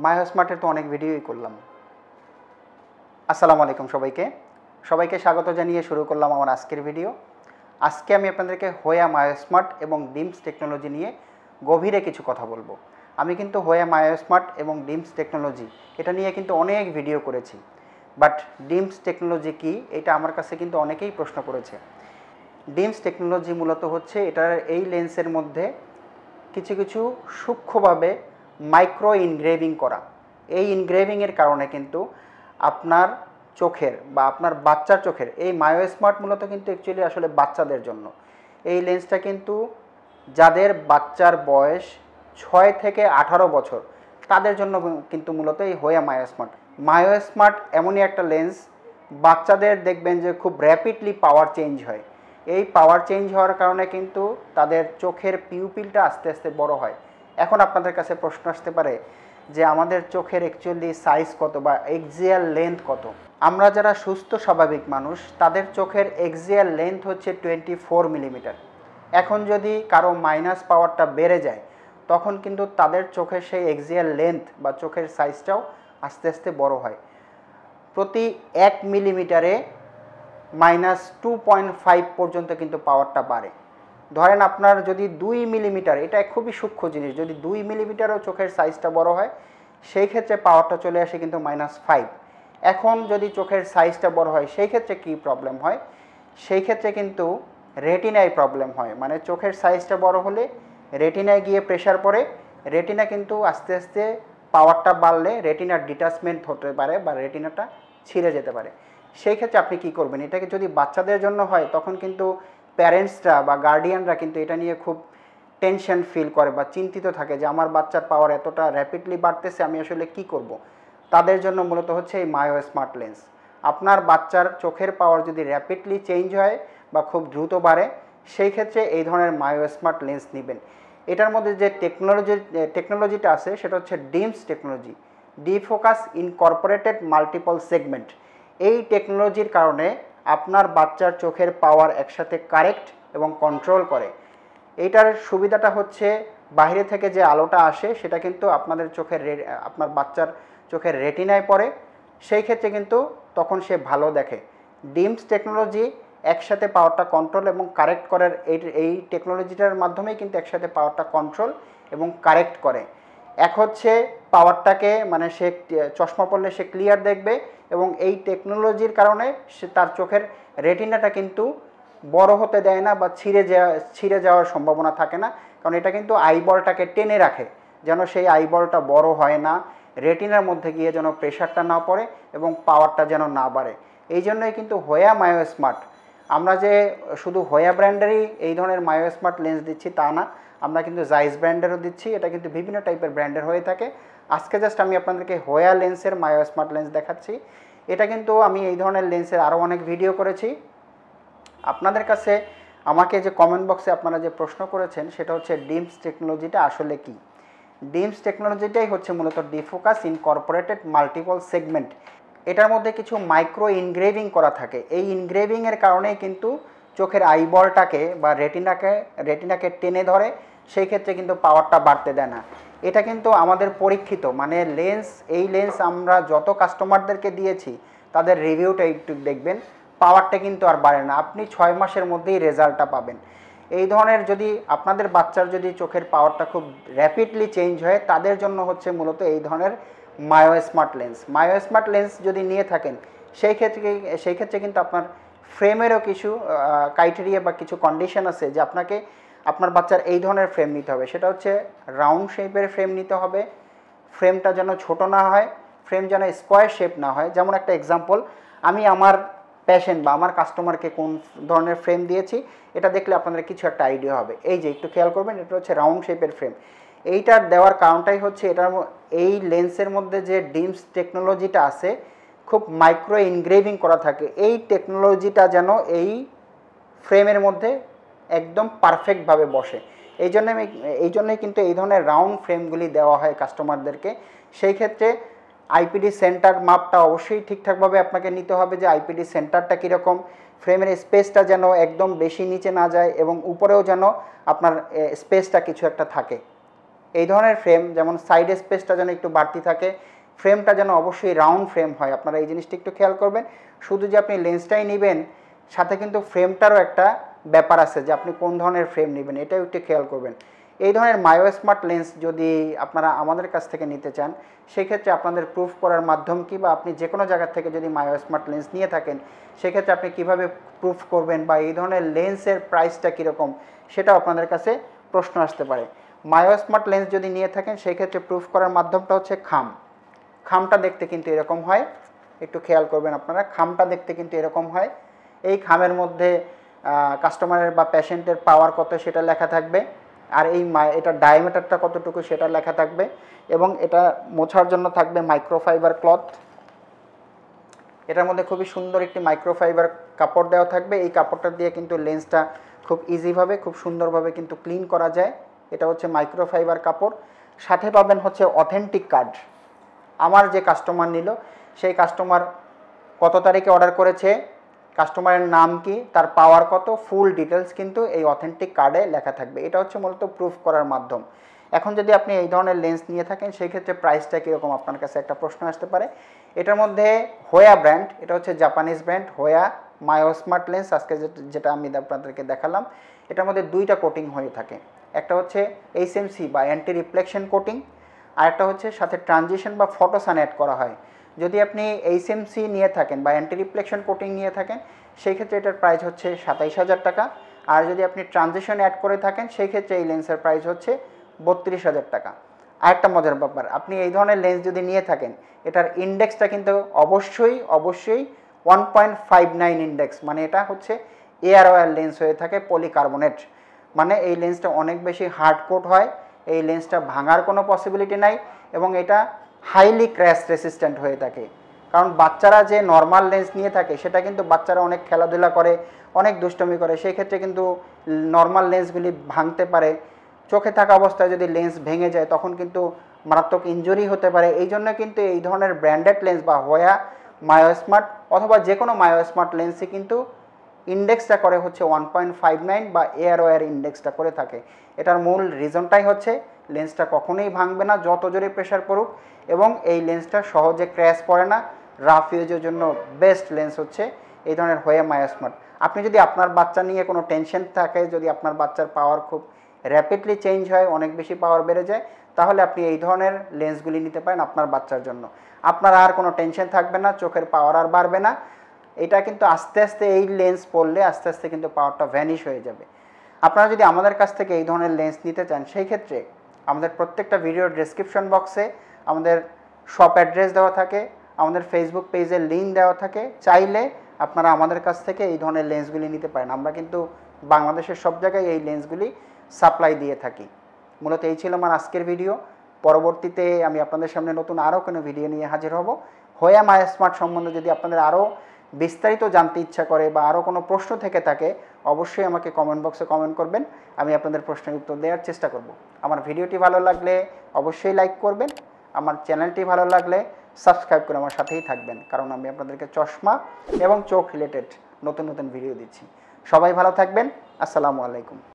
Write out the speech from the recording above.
মায়োস্মার্টের তো অনেক ভিডিওই করলাম। আসসালামু আলাইকুম সবাইকে স্বাগত জানিয়ে শুরু করলাম আমার আজকের ভিডিও। আজকে আমি আপনাদেরকে হোয়া মায়োস্মার্ট এবং ডিমস টেকনোলজি নিয়ে গভীরে কিছু কথা বলবো। আমি কিন্তু হোয়া মায়োস্মার্ট এবং ডিমস টেকনোলজি এটা নিয়ে কিন্তু অনেক ভিডিও করেছি, বাট ডিমস টেকনোলজি কি এটা আমার কাছে কিন্তু অনেকেই প্রশ্ন করেছে। ডিমস টেকনোলজি মূলত হচ্ছে এটার এই লেন্সের মধ্যে কিছু কিছু সূক্ষ্মভাবে মাইক্রো ইনগ্রেভিং করা। এই ইনগ্রেভিংয়ের কারণে কিন্তু আপনার চোখের বা আপনার বাচ্চার চোখের এই মায়োস্মার্ট মূলত কিন্তু অ্যাকচুয়ালি আসলে বাচ্চাদের জন্য। এই লেন্সটা কিন্তু যাদের বাচ্চার বয়স 6 থেকে 18 বছর তাদের জন্য কিন্তু মূলত এই হোয়া মায়োস্মার্ট এমনই একটা লেন্স, বাচ্চাদের দেখবেন যে খুব র্যাপিডলি পাওয়ার চেঞ্জ হয়। এই পাওয়ার চেঞ্জ হওয়ার কারণে কিন্তু তাদের চোখের পিউপিলটা আস্তে আস্তে বড় হয়। এখন আপনাদের কাছে প্রশ্ন আসতে পারে যে আমাদের চোখের অ্যাকচুয়ালি সাইজ কত বা এক্সিয়াল লেন্থ কত। আমরা যারা সুস্থ স্বাভাবিক মানুষ তাদের চোখের এক্সিয়াল লেন্থ হচ্ছে 24 মিলিমিটার। এখন যদি কারো মাইনাস পাওয়ারটা বেড়ে যায় তখন কিন্তু তাদের চোখের সেই এক্সিয়াল লেন্থ বা চোখের সাইজটাও আস্তে আস্তে বড় হয়। প্রতি 1 মিলিমিটারে -2.5 পর্যন্ত কিন্তু পাওয়ারটা বাড়ে। ধরেন আপনার যদি 2 মিলিমিটার, এটা খুবই সূক্ষ্ম জিনিস, যদি 2 মিলিমিটারও চোখের সাইজটা বড় হয় সেই ক্ষেত্রে পাওয়ারটা চলে আসে কিন্তু -5। এখন যদি চোখের সাইজটা বড় হয় সেই ক্ষেত্রে কী প্রবলেম হয়? সেই ক্ষেত্রে কিন্তু রেটিনায় প্রবলেম হয়। মানে চোখের সাইজটা বড় হলে রেটিনায় গিয়ে প্রেশার পড়ে, রেটিনা কিন্তু আস্তে আস্তে পাওয়ারটা বাড়লে রেটিনার ডিটাচমেন্ট হতে পারে বা রেটিনাটা ছিঁড়ে যেতে পারে। সেই ক্ষেত্রে আপনি কি করবেন? এটাকে যদি বাচ্চাদের জন্য হয় তখন কিন্তু প্যারেন্টসরা বা গার্ডিয়ানরা কিন্তু এটা নিয়ে খুব টেনশন ফিল করে বা চিন্তিত থাকে যে আমার বাচ্চার পাওয়ার এতটা র্যাপিডলি বাড়তেছে, আমি আসলে কি করব। তাদের জন্য মূলত হচ্ছে এই মায়োস্মার্ট লেন্স। আপনার বাচ্চার চোখের পাওয়ার যদি র্যাপিডলি চেঞ্জ হয় বা খুব দ্রুত বাড়ে সেই ক্ষেত্রে এই ধরনের মায়োস্মার্ট লেন্স নেবেন। এটার মধ্যে যে টেকনোলজিটা আছে সেটা হচ্ছে DIMS technology, defocus incorporated multiple segment. এই টেকনোলজির কারণে আপনার বাচ্চার চোখের পাওয়ার একসাথে কারেক্ট এবং কন্ট্রোল করে। এইটার সুবিধাটা হচ্ছে বাইরে থেকে যে আলোটা আসে সেটা কিন্তু আপনার বাচ্চার চোখের রেটিনায় পড়ে, সেই ক্ষেত্রে কিন্তু তখন সে ভালো দেখে। ডিমস টেকনোলজি একসাথে পাওয়ারটা কন্ট্রোল এবং কারেক্ট করার এই টেকনোলজিটার মাধ্যমেই কিন্তু একসাথে পাওয়ারটা কন্ট্রোল এবং কারেক্ট করে। এক হচ্ছে পাওয়ারটাকে মানে সে চশমা পরলে সে ক্লিয়ার দেখবে এবং এই টেকনোলজির কারণে সে তার চোখের রেটিনাটা কিন্তু বড় হতে দেয় না বা ছিঁড়ে যাওয়ার সম্ভাবনা থাকে না, কারণ এটা কিন্তু আইবলটাকে টেনে রাখে যেন সেই আইবলটা বড় হয় না, রেটিনার মধ্যে গিয়ে যেন প্রেশারটা না পড়ে এবং পাওয়ারটা যেন না বাড়ে। এই জন্যই কিন্তু হোয়া মায়োস্মার্ট, আমরা যে শুধু হোয়া ব্র্যান্ডেরই এই ধরনের মায়োস্মার্ট লেন্স দিচ্ছি তা না, আমরা কিন্তু জাইস ব্র্যান্ডেরও দিচ্ছি। এটা কিন্তু বিভিন্ন টাইপের ব্র্যান্ডের হয়ে থাকে। আজকে জাস্ট আমি আপনাদেরকে হোয়া লেন্সের মায়োস্মার্ট লেন্স দেখাচ্ছি। এটা কিন্তু আমি এই ধরনের লেন্সের আরও অনেক ভিডিও করেছি। আপনাদের কাছে আমাকে যে কমেন্ট বক্সে আপনারা যে প্রশ্ন করেছেন সেটা হচ্ছে ডিমস টেকনোলজিটা আসলে কি। ডিমস টেকনোলজিটাই হচ্ছে মূলত ডিফোকাস ইনকর্পোরেটেড মাল্টিপল সেগমেন্ট। এটার মধ্যে কিছু মাইক্রো ইনগ্রেভিং করা থাকে। এই ইনগ্রেভিংয়ের কারণেই কিন্তু চোখের আইবলটাকে বা রেটিনাকে টেনে ধরে, সেই ক্ষেত্রে কিন্তু পাওয়ারটা বাড়তে দেয় না। এটা কিন্তু আমাদের পরীক্ষিত, মানে এই লেন্স আমরা যত কাস্টমারদেরকে দিয়েছি তাদের রিভিউটা একটু দেখবেন, পাওয়ারটা কিন্তু আর বাড়ে না। আপনি 6 মাসের মধ্যেই রেজাল্টটা পাবেন। এই ধরনের যদি আপনাদের বাচ্চার যদি চোখের পাওয়ারটা খুব র্যাপিডলি চেঞ্জ হয় তাদের জন্য হচ্ছে মূলত এই ধরনের মায়োস্মার্ট লেন্স যদি নিয়ে থাকেন সেই ক্ষেত্রে কিন্তু আপনার ফ্রেমেরও কিছু ক্রাইটেরিয়া বা কিছু কন্ডিশন আছে যে আপনার বাচ্চার এই ধরনের ফ্রেম নিতে হবে। সেটা হচ্ছে রাউন্ড শেপের ফ্রেম নিতে হবে, ফ্রেমটা যেন ছোট না হয়, ফ্রেম যেন স্কোয়ার শেপ না হয়। যেমন একটা এক্সাম্পল, আমি আমার পেশেন্ট বা আমার কাস্টমারকে কোন ধরনের ফ্রেম দিয়েছি এটা দেখলে আপনাদের কিছু একটা আইডিয়া হবে। এই যে একটু খেয়াল করবেন, এটা হচ্ছে রাউন্ড শেপের ফ্রেম। এইটার দেওয়ার কারণটাই হচ্ছে এই লেন্সের মধ্যে যে ডিমস টেকনোলজিটা আছে খুব মাইক্রো ইনগ্রেভিং করা থাকে। এই টেকনোলজিটা যেন এই ফ্রেমের মধ্যে একদম পারফেক্টভাবে বসে। এই জন্যই কিন্তু এই ধরনের রাউন্ড ফ্রেমগুলি দেওয়া হয় কাস্টমারদেরকে। সেই ক্ষেত্রে আইপিডি সেন্টার মাপটা অবশ্যই ঠিকঠাকভাবে আপনাকে নিতে হবে যে আইপিডি সেন্টারটা কীরকম, ফ্রেমের স্পেসটা যেন একদম বেশি নিচে না যায় এবং উপরেও যেন আপনার স্পেসটা কিছু একটা থাকে। এই ধরনের ফ্রেম যেমন সাইড স্পেসটা যেন একটু বাড়তি থাকে, ফ্রেমটা যেন অবশ্যই রাউন্ড ফ্রেম হয়। আপনারা এই জিনিসটা একটু খেয়াল করবেন। শুধু যে আপনি লেন্সটাই নেবেন, সাথে কিন্তু ফ্রেমটারও একটা ব্যাপার আছে যে আপনি কোন ধরনের ফ্রেম নেবেন, এটাও একটু খেয়াল করবেন। এই ধরনের মায়ো স্মার্ট লেন্স যদি আপনারা আমাদের কাছ থেকে নিতে চান, সেক্ষেত্রে আপনাদের প্রুফ করার মাধ্যম কি, বা আপনি যে কোনো জায়গা থেকে যদি মায়ো স্মার্ট লেন্স নিয়ে থাকেন, সেক্ষেত্রে আপনি কিভাবে প্রুফ করবেন বা এই ধরনের লেন্সের প্রাইসটা কীরকম, সেটাও আপনাদের কাছে প্রশ্ন আসতে পারে। মায়ো স্মার্ট লেন্স যদি নিয়ে থাকেন, সেই ক্ষেত্রে প্রুফ করার মাধ্যমটা হচ্ছে খামটা দেখতে কিন্তু এরকম হয়, একটু খেয়াল করবেন আপনারা। খামটা দেখতে কিন্তু এরকম হয়। এই খামের মধ্যে কাস্টমারের বা পেশেন্টের পাওয়ার কত সেটা লেখা থাকবে, আর এটা ডায়ামিটারটা কতটুকু সেটা লেখা থাকবে, এবং এটা মোছার জন্য থাকবে মাইক্রোফাইবার ক্লথ। এটার মধ্যে খুবই সুন্দর একটি মাইক্রোফাইবার কাপড় দেওয়া থাকবে। এই কাপড়টা দিয়ে কিন্তু লেন্সটা খুব ইজিভাবে, খুব সুন্দরভাবে কিন্তু ক্লিন করা যায়। এটা হচ্ছে মাইক্রোফাইবার কাপড়। সাথে পাবেন হচ্ছে অথেন্টিক কার্ড। আমার যে কাস্টমার নিল, সেই কাস্টমার কত তারিখে অর্ডার করেছে, কাস্টমারের নাম কি, তার পাওয়ার কত, ফুল ডিটেলস কিন্তু এই অথেন্টিক কার্ডে লেখা থাকবে। এটা হচ্ছে মূলত প্রুফ করার মাধ্যম। এখন যদি আপনি এই ধরনের লেন্স নিয়ে থাকেন, সেই ক্ষেত্রে প্রাইসটা কীরকম আপনার কাছে একটা প্রশ্ন আসতে পারে। এটার মধ্যে হোয়া ব্র্যান্ড, এটা হচ্ছে জাপানিজ ব্র্যান্ড হোয়া মায়ো স্মার্ট লেন্স। আজকে যেটা আমি আপনাদেরকে দেখালাম, এটার মধ্যে দুইটা কোটিং হয়ে থাকে। একটা হচ্ছে HMC বা অ্যান্টি রিফ্লেকশন কোটিং, আর একটা হচ্ছে সাথে ট্রানজিশন বা ফটোসান অ্যাড করা হয়। যদি আপনি HMC নিয়ে থাকেন বা অ্যান্টি রিফ্লেকশন কোটিং নিয়ে থাকেন, সেই ক্ষেত্রে এটার প্রাইস হচ্ছে 27,000 টাকা। আর যদি আপনি ট্রানজিশন অ্যাড করে থাকেন, সেই ক্ষেত্রে এই লেন্সের প্রাইস হচ্ছে 32,000 টাকা। আরেকটা মজার ব্যাপার, আপনি এই ধরনের লেন্স যদি নিয়ে থাকেন, এটার ইন্ডেক্সটা কিন্তু অবশ্যই 1.59 ইন্ডেক্স, মানে এটা হচ্ছে এয়ার ওয়্যার লেন্স হয়ে থাকে, পলিকার্বনেট। মানে এই লেন্সটা অনেক বেশি হার্ড কোট হয়, এই লেন্সটা ভাঙার কোনো পসিবিলিটি নাই, এবং এটা হাইলি ক্র্যাশ রেসিস্ট্যান্ট হয়ে থাকে। কারণ বাচ্চারা যে নর্মাল লেন্স নিয়ে থাকে, সেটা কিন্তু বাচ্চারা অনেক খেলাধুলা করে, অনেক দুষ্টমি করে, সেই ক্ষেত্রে কিন্তু নর্মাল লেন্সগুলি ভাঙতে পারে। চোখে থাকা অবস্থায় যদি লেন্স ভেঙে যায়, তখন কিন্তু মারাত্মক ইনজুরি হতে পারে। এই জন্য কিন্তু এই ধরনের ব্র্যান্ডেড লেন্স বা হোয়া মায়ো স্মার্ট অথবা যে কোনো মায়ো স্মার্ট লেন্সই কিন্তু ইন্ডেক্সটা করে হচ্ছে 1.59 বা এয়ার ওয়্যার ইন্ডেক্সটা করে থাকে। এটার মূল রিজনটাই হচ্ছে লেন্সটা কখনোই ভাঙবে না যত জোরে প্রেশার পড়ুক, এবং এই লেন্সটা সহজে ক্র্যাশ পড়ে না। রাফ ইউজের জন্য বেস্ট লেন্স হচ্ছে এই ধরনের হোয়া মায়ো স্মার্ট। আপনি যদি আপনার বাচ্চা নিয়ে কোনো টেনশন থাকে, যদি আপনার বাচ্চার পাওয়ার খুব র্যাপিডলি চেঞ্জ হয়, অনেক বেশি পাওয়ার বেড়ে যায়, তাহলে আপনি এই ধরনের লেন্সগুলি নিতে পারেন আপনার বাচ্চার জন্য। আপনার আর কোনো টেনশন থাকবে না, চোখের পাওয়ার আর বাড়বে না। এটা কিন্তু আস্তে আস্তে এই লেন্স পড়লে আস্তে আস্তে কিন্তু পাওয়ারটা ভ্যানিশ হয়ে যাবে। আপনারা যদি আমাদের কাছ থেকে এই ধরনের লেন্স নিতে চান, সেই ক্ষেত্রে আমাদের প্রত্যেকটা ভিডিওর ডেসক্রিপশন বক্সে আমাদের শপ অ্যাড্রেস দেওয়া থাকে, আমাদের ফেসবুক পেজের লিঙ্ক দেওয়া থাকে। চাইলে আপনারা আমাদের কাছ থেকে এই ধরনের লেন্সগুলি নিতে পারেন। আমরা কিন্তু বাংলাদেশের সব জায়গায় এই লেন্সগুলি সাপ্লাই দিয়ে থাকি। মূলত এই ছিল আমার আজকের ভিডিও। পরবর্তীতে আমি আপনাদের সামনে নতুন আরও কোনো ভিডিও নিয়ে হাজির হব। হোয়া মায়ো স্মার্ট সম্বন্ধে যদি আপনাদের আরও বিস্তারিত জানতে ইচ্ছা করে বা আরও কোনো প্রশ্ন থেকে থাকে, অবশ্যই আমাকে কমেন্ট বক্সে কমেন্ট করবেন। আমি আপনাদের প্রশ্নের উত্তর দেওয়ার চেষ্টা করব। আমার ভিডিওটি ভালো লাগলে অবশ্যই লাইক করবেন। আমার চ্যানেলটি ভালো লাগলে সাবস্ক্রাইব করে আমার সাথেই থাকবেন, কারণ আমি আপনাদেরকে চশমা এবং চোখ রিলেটেড নতুন নতুন ভিডিও দিচ্ছি। সবাই ভালো থাকবেন। আসসালামু আলাইকুম।